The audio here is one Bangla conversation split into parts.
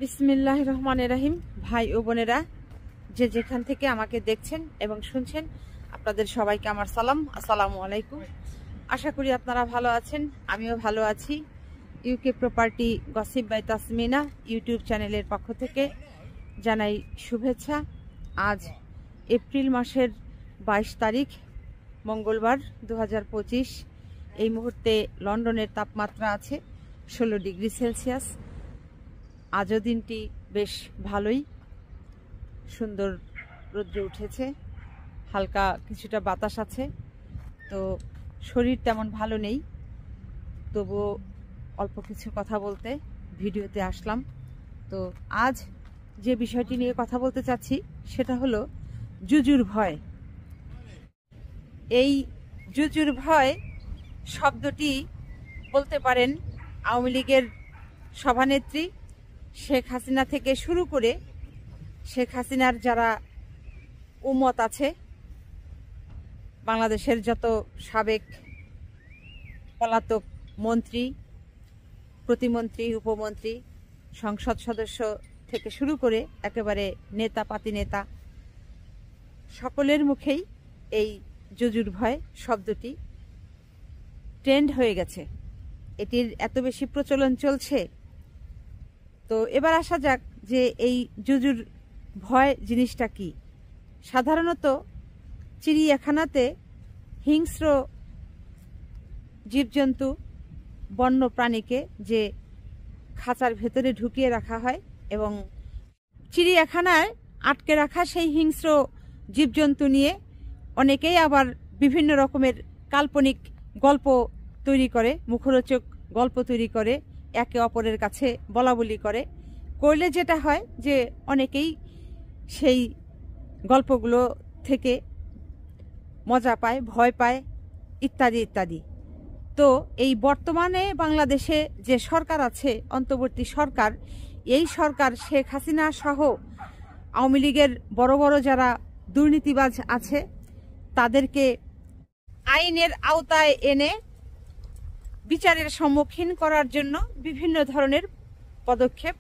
বিসমিল্লাহির রহমানির রহিম। ভাই ও বোনেরা, যে যেখান থেকে আমাকে দেখছেন এবং শুনছেন, আপনাদের সবাইকে আমার সালাম, আসসালামু আলাইকুম। আশা করি আপনারা ভালো আছেন, আমিও ভালো আছি। UK property gossip by Tasmina YouTube চ্যানেলের পক্ষ থেকে জানাই শুভেচ্ছা। আজ এপ্রিল মাসের 22 তারিখ মঙ্গলবার 2025। এই মুহূর্তে লন্ডনের তাপমাত্রা আছে 16 ডিগ্রি সেলসিয়াস। আজও দিনটি বেশ ভালোই, সুন্দর রৌদ্র উঠেছে, হালকা কিছুটা বাতাস আছে। তো শরীর তেমন ভালো নেই, তবুও অল্প কিছু কথা বলতে ভিডিওতে আসলাম। তো আজ যে বিষয়টি নিয়ে কথা বলতে চাচ্ছি সেটা হলো জুজুর ভয়। এই জুজুর ভয় শব্দটি বলতে পারেন আওয়ামী লীগের সভানেত্রী শেখ হাসিনা থেকে শুরু করে শেখ হাসিনার যারা উম্মত আছে, বাংলাদেশের যত সাবেক পলাতক মন্ত্রী, প্রতিমন্ত্রী, উপমন্ত্রী, সংসদ সদস্য থেকে শুরু করে একেবারে নেতা পাতি নেতা, সকলের মুখেই এই জুজুর ভয় শব্দটি ট্রেন্ড হয়ে গেছে। এটির এত বেশি প্রচলন চলছে। তো এবার আসা যাক যে এই জুজুর ভয় জিনিসটা কি। সাধারণত চিড়িয়াখানাতে হিংস্র জীবজন্তু, বন্য প্রাণীকে যে খাঁচার ভেতরে ঢুকিয়ে রাখা হয় এবং চিড়িয়াখানায় আটকে রাখা সেই হিংস্র জীবজন্তু নিয়ে অনেকেই আবার বিভিন্ন রকমের কাল্পনিক গল্প তৈরি করে, মুখরোচক গল্প তৈরি করে, একে অপরের কাছে বলা বলি করলে যেটা হয় যে অনেকেই সেই গল্পগুলো থেকে মজা পায়, ভয় পায়, ইত্যাদি ইত্যাদি। তো এই বর্তমানে বাংলাদেশে যে সরকার আছে, অন্তর্বর্তী সরকার, এই সরকার শেখ হাসিনা সহ আওয়ামী লীগের বড় বড় যারা দুর্নীতিবাজ আছে তাদেরকে আইনের আওতায় এনে বিচারের সম্মুখীন করার জন্য বিভিন্ন ধরনের পদক্ষেপ,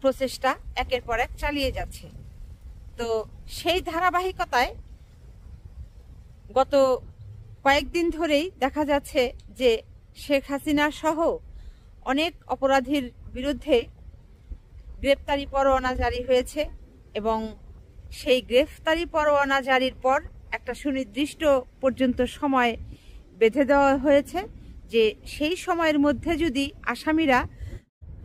প্রচেষ্টা একের পর এক চালিয়ে যাচ্ছে। তো সেই ধারাবাহিকতায় গত কয়েকদিন ধরেই দেখা যাচ্ছে যে শেখ হাসিনা সহ অনেক অপরাধীর বিরুদ্ধে গ্রেপ্তারি পরোয়ানা জারি হয়েছে এবং সেই গ্রেফতারি পরোয়ানা জারির পর একটা সুনির্দিষ্ট পর্যন্ত সময় বেঁধে দেওয়া হয়েছে যে সেই সময়ের মধ্যে যদি আসামিরা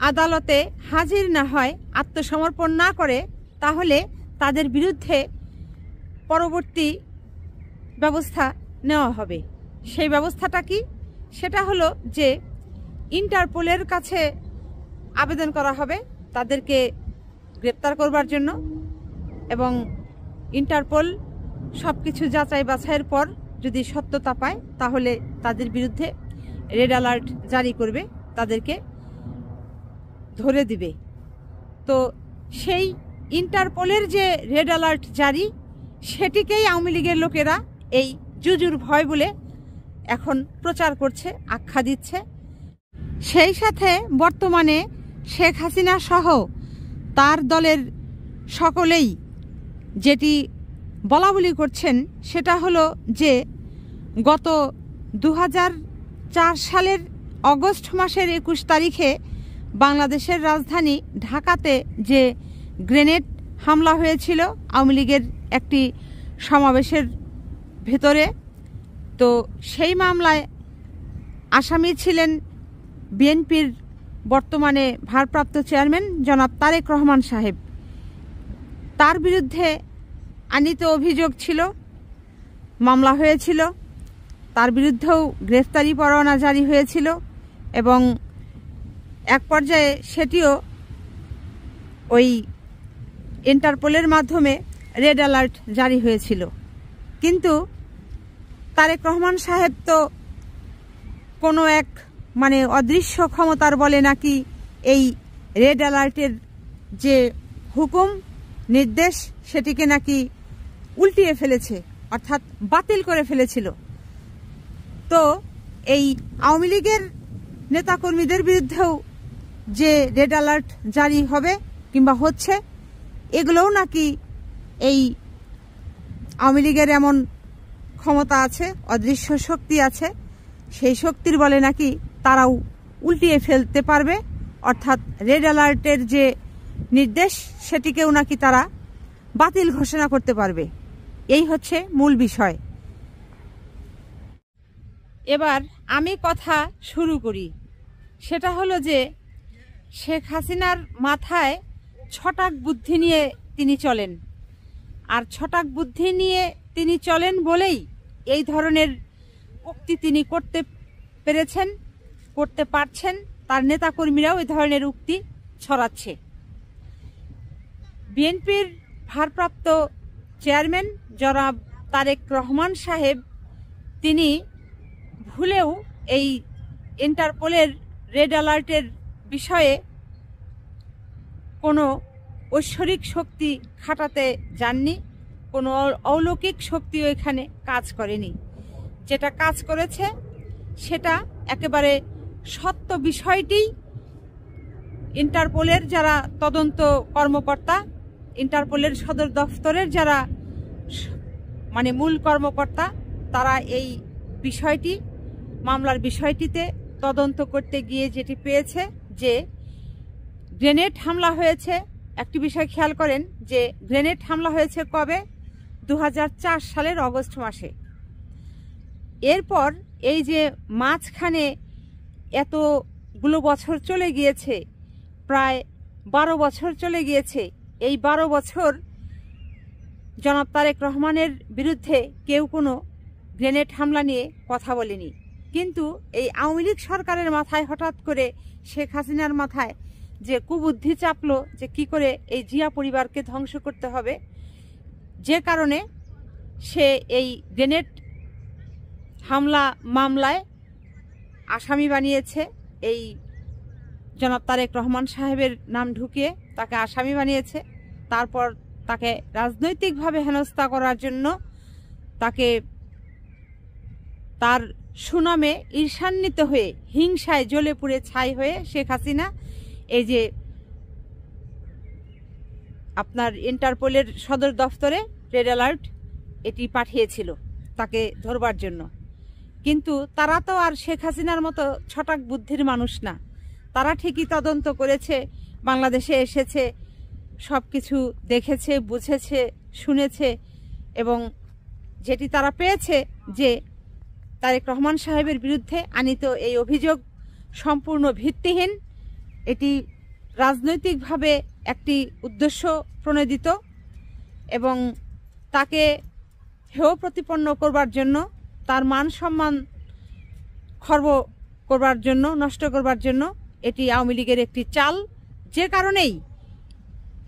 আদালতে হাজির না হয়, আত্মসমর্পণ না করে, তাহলে তাদের বিরুদ্ধে পরবর্তী ব্যবস্থা নেওয়া হবে। সেই ব্যবস্থাটা কি? সেটা হলো যে ইন্টারপোলের কাছে আবেদন করা হবে তাদেরকে গ্রেপ্তার করবার জন্য এবং ইন্টারপোল সব কিছু যাচাই বাছাইয়ের পর যদি সত্যতা পায় তাহলে তাদের বিরুদ্ধে রেড অ্যালার্ট জারি করবে, তাদেরকে ধরে দিবে। তো সেই ইন্টারপোলের যে রেড অ্যালার্ট জারি, সেটিকেই আওয়ামী লীগের লোকেরা এই জুজুর ভয় বলে এখন প্রচার করছে, আখ্যা দিচ্ছে। সেই সাথে বর্তমানে শেখ হাসিনা সহ তার দলের সকলেই যেটি বলাবলি করছেন সেটা হলো যে গত 2004 সালের অগস্ট মাসের 21 তারিখে বাংলাদেশের রাজধানী ঢাকাতে যে গ্রেনেড হামলা হয়েছিল আওয়ামী লীগের একটি সমাবেশের ভেতরে, তো সেই মামলায় আসামি ছিলেন বিএনপির বর্তমানে ভারপ্রাপ্ত চেয়ারম্যান জনাব তারেক রহমান সাহেব। তার বিরুদ্ধে আনীত অভিযোগ ছিল, মামলা হয়েছিল, তার বিরুদ্ধেও গ্রেফতারি পরোয়ানা জারি হয়েছিল এবং এক পর্যায়ে সেটিও ওই ইন্টারপোলের মাধ্যমে রেড অ্যালার্ট জারি হয়েছিল। কিন্তু তারেক রহমান সাহেব তো কোনো এক অদৃশ্য ক্ষমতার বলে নাকি এই রেড অ্যালার্টের যে হুকুম নির্দেশ সেটিকে নাকি উল্টিয়ে ফেলেছে, অর্থাৎ বাতিল করে ফেলেছিল। তো এই আওয়ামী লীগের নেতাকর্মীদের বিরুদ্ধেও যে রেড অ্যালার্ট জারি হবে কিংবা হচ্ছে, এগুলোও নাকি এই আওয়ামী লীগের এমন ক্ষমতা আছে, অদৃশ্য শক্তি আছে, সেই শক্তির বলে নাকি তারাও উল্টিয়ে ফেলতে পারবে, অর্থাৎ রেড অ্যালার্টের যে নির্দেশ সেটিকেও নাকি তারা বাতিল ঘোষণা করতে পারবে। এই হচ্ছে মূল বিষয়। এবার আমি কথা শুরু করি। সেটা হলো যে শেখ হাসিনার মাথায় ছটাক বুদ্ধি নিয়ে তিনি চলেন, আর ছটাক বুদ্ধি নিয়ে তিনি চলেন বলেই এই ধরনের উক্তি তিনি করতে পেরেছেন, করতে পারছেন। তার নেতাকর্মীরাও এই ধরনের উক্তি ছড়াচ্ছে। বিএনপির ভারপ্রাপ্ত চেয়ারম্যান জনাব তারেক রহমান সাহেব তিনি ভুলেও এই ইন্টারপোলের রেড অ্যালার্টের বিষয়ে কোনো ঐশ্বরিক শক্তি খাটাতে যাননি, কোনো অলৌকিক শক্তিও এখানে কাজ করেনি। যেটা কাজ করেছে সেটা একেবারে সত্য বিষয়টি ইন্টারপোলের যারা তদন্ত কর্মকর্তা, ইন্টারপোলের সদর দফতরের যারা মূল কর্মকর্তা, তারা এই বিষয়টি, মামলার বিষয়টিতে তদন্ত করতে গিয়ে যেটি পেয়েছে যে গ্রেনেড হামলা হয়েছে। একটি বিষয় খেয়াল করেন যে গ্রেনেড হামলা হয়েছে কবে? 2004 সালের অগস্ট মাসে। এরপর এই যে মাঝখানে এতগুলো বছর চলে গিয়েছে, প্রায় 12 বছর চলে গিয়েছে। এই 12 বছর জনাব তারেক রহমানের বিরুদ্ধে কেউ কোনো গ্রেনেড হামলা নিয়ে কথা বলেনি। কিন্তু এই আওয়ামী লীগ সরকারের মাথায় হঠাৎ করে শেখ হাসিনার মাথায় যে কুবুদ্ধি চাপলো যে কি করে এই জিয়া পরিবারকে ধ্বংস করতে হবে, যে কারণে সে এই গ্রেনেড হামলা মামলায় আসামি বানিয়েছে। এই জনাব তারেক রহমান সাহেবের নাম ঢুকিয়ে তাকে আসামি বানিয়েছে। তারপর তাকে রাজনৈতিকভাবে হেনস্থা করার জন্য, তাকে তার সুনামে ঈর্ষান্বিত হয়ে, হিংসায় জ্বলে পুড়ে ছাই হয়ে শেখ হাসিনা এই যে আপনার ইন্টারপোলের সদর দফতরে রেড অ্যালার্ট এটি পাঠিয়েছিল তাকে ধরবার জন্য। কিন্তু তারা তো আর শেখ হাসিনার মতো ছটাক বুদ্ধির মানুষ না। তারা ঠিকই তদন্ত করেছে, বাংলাদেশে এসেছে, সব কিছু দেখেছে, বুঝেছে, শুনেছে, এবং যেটি তারা পেয়েছে যে তারেক রহমান সাহেবের বিরুদ্ধে আনিত এই অভিযোগ সম্পূর্ণ ভিত্তিহীন, এটি রাজনৈতিকভাবে একটি উদ্দেশ্য প্রণোদিত এবং তাকে হেয় প্রতিপন্ন করবার জন্য, তার মান সম্মান খর্ব করবার জন্য, নষ্ট করবার জন্য এটি আওয়ামী লীগের একটি চাল। যে কারণেই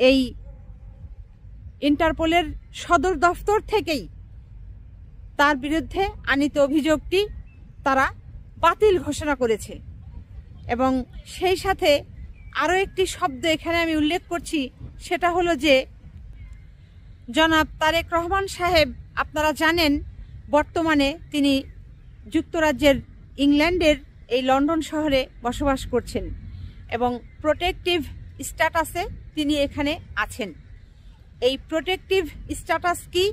এই ইন্টারপোলের সদর দফতর থেকেই তার বিরুদ্ধে আনিত অভিযোগটি তারা বাতিল ঘোষণা করেছে। এবং সেই সাথে আরও একটি শব্দ এখানে আমি উল্লেখ করছি, সেটা হলো যে জনাব তারেক রহমান সাহেব, আপনারা জানেন বর্তমানে তিনি যুক্তরাজ্যের ইংল্যান্ডের এই লন্ডন শহরে বসবাস করছেন এবং প্রোটেক্টিভ স্ট্যাটাসে তিনি এখানে আছেন। এই প্রোটেক্টিভ স্ট্যাটাস কি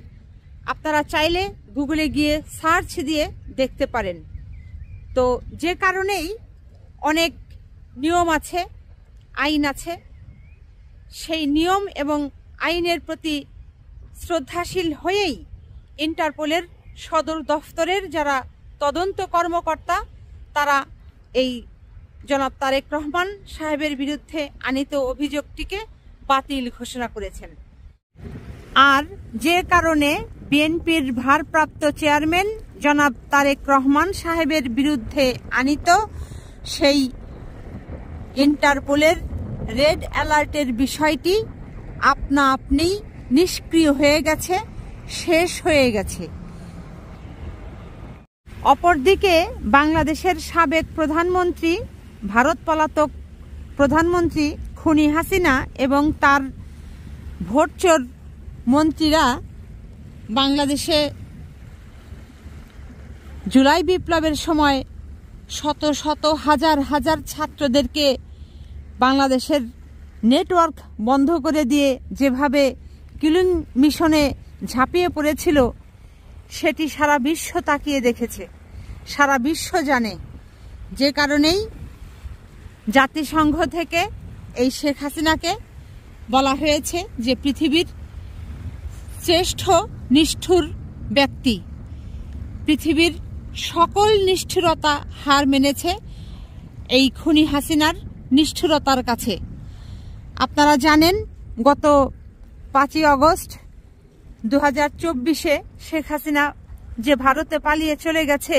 আপনারা চাইলে গুগলে গিয়ে সার্চ দিয়ে দেখতে পারেন। তো যে কারণেই অনেক নিয়ম আছে, আইন আছে, সেই নিয়ম এবং আইনের প্রতি শ্রদ্ধাশীল হয়েই ইন্টারপোলের সদর দফতরের যারা তদন্ত কর্মকর্তা, তারা এই জনাব তারেক রহমান সাহেবের বিরুদ্ধে আনিত অভিযোগটিকে বাতিল ঘোষণা করেছেন। আর যে কারণে বিএনপির ভারপ্রাপ্ত চেয়ারম্যান জনাব তারেক রহমান সাহেবের বিরুদ্ধে আনিত সেই ইন্টারপোলের রেড অ্যালার্টের বিষয়টি আপনা আপনি নিষ্ক্রিয় হয়ে গেছে, শেষ হয়ে গেছে। অপরদিকে বাংলাদেশের সাবেক প্রধানমন্ত্রী, ভারত পলাতক প্রধানমন্ত্রী খুনি হাসিনা এবং তার ভোটচোর মন্ত্রীরা বাংলাদেশে জুলাই বিপ্লবের সময় শত শত হাজার হাজার ছাত্রদেরকে বাংলাদেশের নেটওয়ার্ক বন্ধ করে দিয়ে যেভাবে কিলিং মিশনে ঝাঁপিয়ে পড়েছিল সেটি সারা বিশ্ব তাকিয়ে দেখেছে, সারা বিশ্ব জানে। যে কারণেই জাতিসংঘ থেকে এই শেখ হাসিনাকে বলা হয়েছে যে পৃথিবীর শ্রেষ্ঠ নিষ্ঠুর ব্যক্তি। পৃথিবীর সকল নিষ্ঠুরতা হার মেনেছে এই খুনি হাসিনার নিষ্ঠুরতার কাছে। আপনারা জানেন গত 5ই আগস্ট 2024-এ শেখ হাসিনা যে ভারতে পালিয়ে চলে গেছে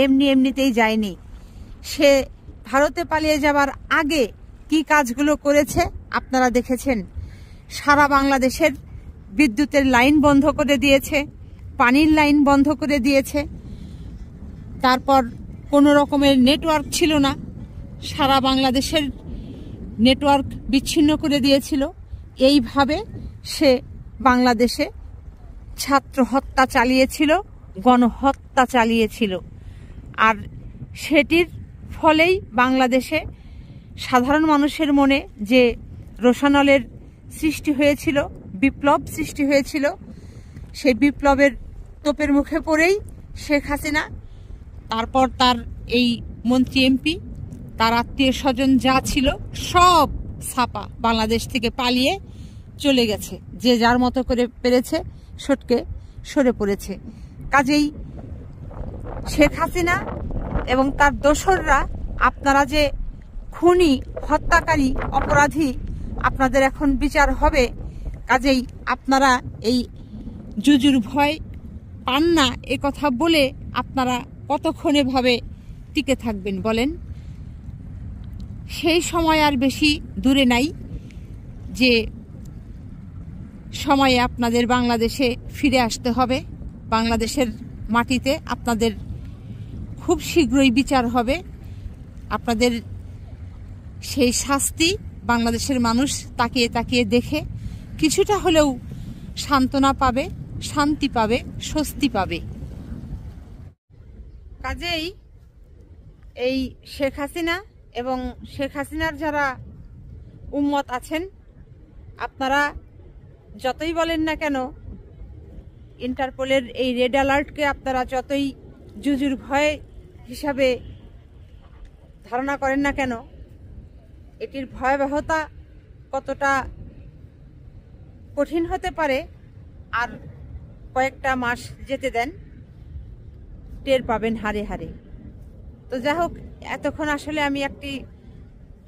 এমনিতেই যায়নি। সে ভারতে পালিয়ে যাবার আগে কি কাজগুলো করেছে আপনারা দেখেছেন। সারা বাংলাদেশের বিদ্যুতের লাইন বন্ধ করে দিয়েছে, পানির লাইন বন্ধ করে দিয়েছে, তারপর কোনো রকমের নেটওয়ার্ক ছিল না, সারা বাংলাদেশের নেটওয়ার্ক বিচ্ছিন্ন করে দিয়েছিল। এইভাবে সে বাংলাদেশে ছাত্র হত্যা চালিয়েছিল, গণহত্যা চালিয়েছিল। আর সেটির ফলেই বাংলাদেশে সাধারণ মানুষের মনে যে রোষানলের সৃষ্টি হয়েছিল, বিপ্লব সৃষ্টি হয়েছিল, সেই বিপ্লবের তোপের মুখে পড়েই শেখ হাসিনা, তারপর তার এই মন্ত্রী এমপি, তার আত্মীয় স্বজন যা ছিল সব ছাপা বাংলাদেশ থেকে পালিয়ে চলে গেছে। যে যার মতো করে পেরেছে সটকে সরে পড়েছে। কাজেই শেখ হাসিনা এবং তার দোসররা, আপনারা যে খুনি, হত্যাকারী, অপরাধী, আপনাদের এখন বিচার হবে। কাজেই আপনারা এই জুজুর ভয় পান না এ কথা বলে আপনারা কতক্ষণ এভাবে টিকে থাকবেন বলেন? সেই সময় আর বেশি দূরে নাই যে সময়ে আপনাদের বাংলাদেশে ফিরে আসতে হবে। বাংলাদেশের মাটিতে আপনাদের খুব শীঘ্রই বিচার হবে। আপনাদের সেই শাস্তি বাংলাদেশের মানুষ তাকিয়ে তাকিয়ে দেখে কিছুটা হলেও সান্ত্বনা পাবে, শান্তি পাবে, স্বস্তি পাবে। কাজেই এই শেখ হাসিনা এবং শেখ হাসিনার যারা উম্মত আছেন, আপনারা যতই বলেন না কেন, ইন্টারপোলের এই রেড অ্যালার্টকে আপনারা যতই জুজুর ভয় হিসাবে ধারণা করেন না কেন, এটির ভয়াবহতা কতটা কঠিন হতে পারে আর কয়েকটা মাস যেতে দেন, টের পাবেন হারে হারে। তো যাই হোক, এতক্ষণ আসলে আমি একটি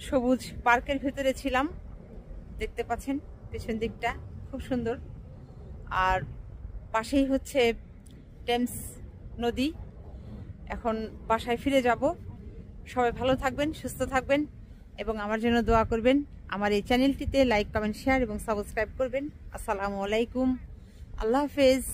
সবুজ পার্কের ভিতরে ছিলাম। দেখতে পাচ্ছেন পেছন দিকটা খুব সুন্দর, আর পাশেই হচ্ছে টেমস নদী। এখন বাসায় ফিরে যাব। সবাই ভালো থাকবেন, সুস্থ থাকবেন এবং আমার জন্য দোয়া করবেন। আমার এই চ্যানেলটিতে লাইক, কমেন্ট, শেয়ার এবং সাবস্ক্রাইব করবেন। আসসালামু আলাইকুম, আল্লাহ হাফেজ।